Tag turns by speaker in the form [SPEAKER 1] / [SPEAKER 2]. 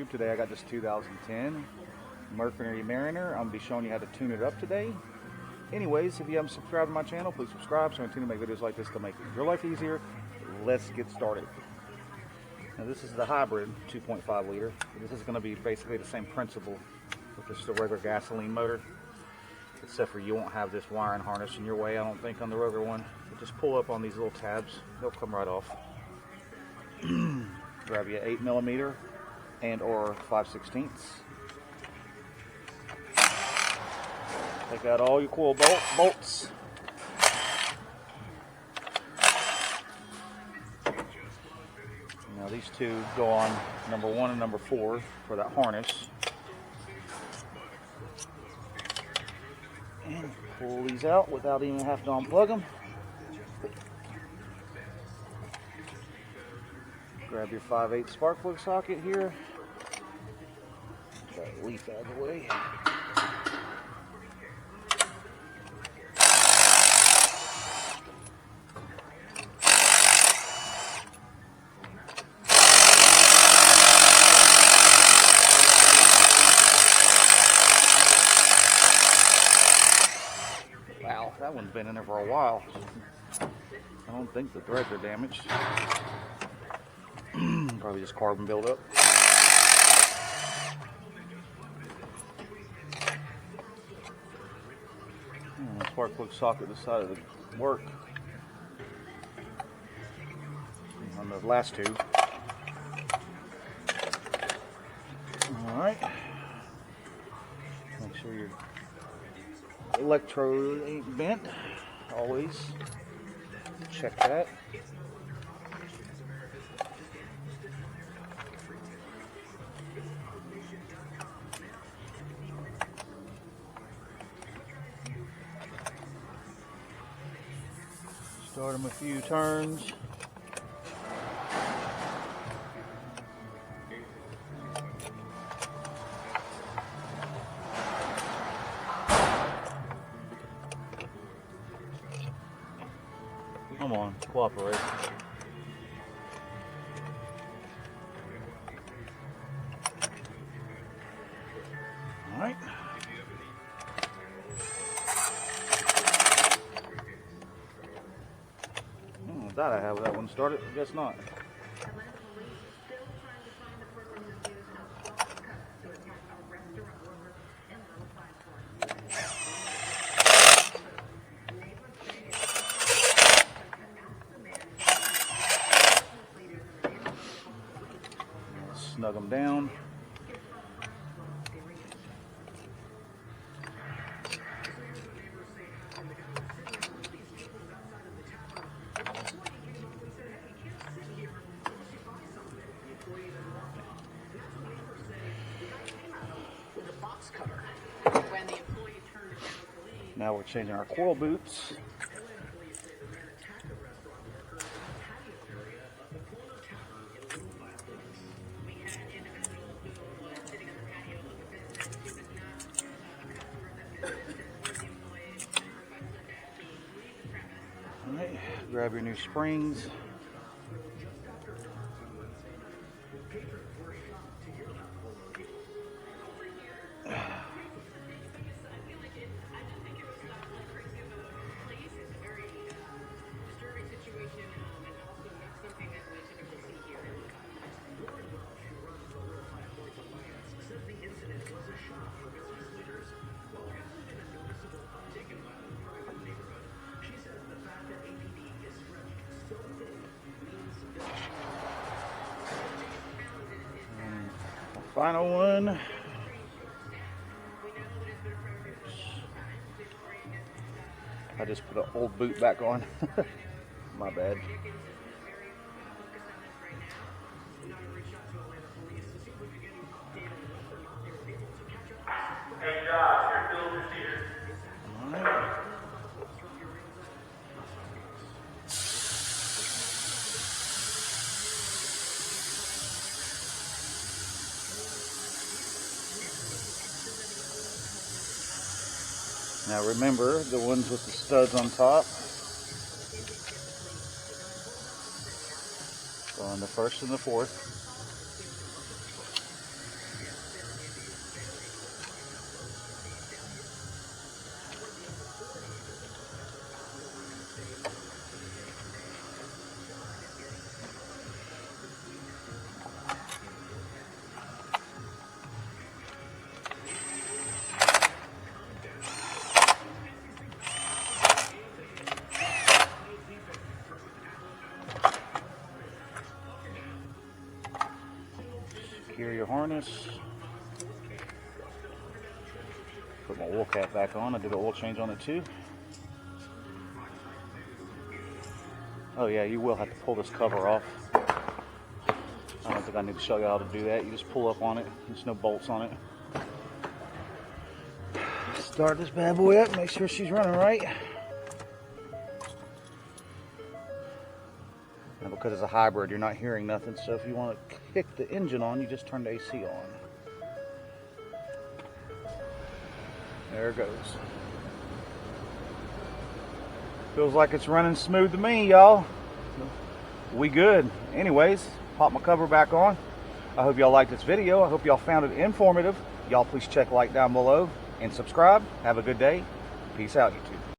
[SPEAKER 1] YouTube. Today I got this 2010 Mercury Mariner. I'm going to be showing you how to tune it up today. Anyways, if you haven't subscribed to my channel, please subscribe so I continue to make videos like this to make your life easier. Let's get started. Now this is the hybrid 2.5 liter. This is going to be basically the same principle with just a regular gasoline motor, except for you won't have this wiring harness in your way, I don't think, on the regular one. You just pull up on these little tabs, they'll come right off. Grab you 8mm and or 5/16. Take out all your coil bolts. Now these two go on number 1 and number 4 for that harness. And pull these out without even having to unplug them. Grab your 5/8 spark plug socket here. Get that leaf out of the way. Wow, that one's been in there for a while. I don't think the threads are damaged. Probably just carbon buildup. Spark plug socket decided to work on the last two. Alright. Make sure your electrode ain't bent. Always check that. Start them a few turns. Come on, cooperate. All right. Thought I have that one started, I guess not. Snug them down. Now we're changing our coil boots. All right, grab your new springs. Final one. I just put an old boot back on. My bad.
[SPEAKER 2] Hey Josh, your builder's here.
[SPEAKER 1] All right. Now remember, the ones with the studs on top go on the first and the fourth. Interior harness. Put my oil cap back on. I did an oil change on it too. Oh yeah, you will have to pull this cover off. I don't think I need to show you how to do that. You just pull up on it. There's no bolts on it. Start this bad boy up. Make sure she's running right. Now because it's a hybrid, you're not hearing nothing. So if you want to kick the engine on, you just turn the AC on. There it goes. Feels like it's running smooth to me, y'all. We good. Anyways, pop my cover back on. I hope y'all liked this video. I hope y'all found it informative. Y'all please check like down below and subscribe. Have a good day. Peace out, YouTube.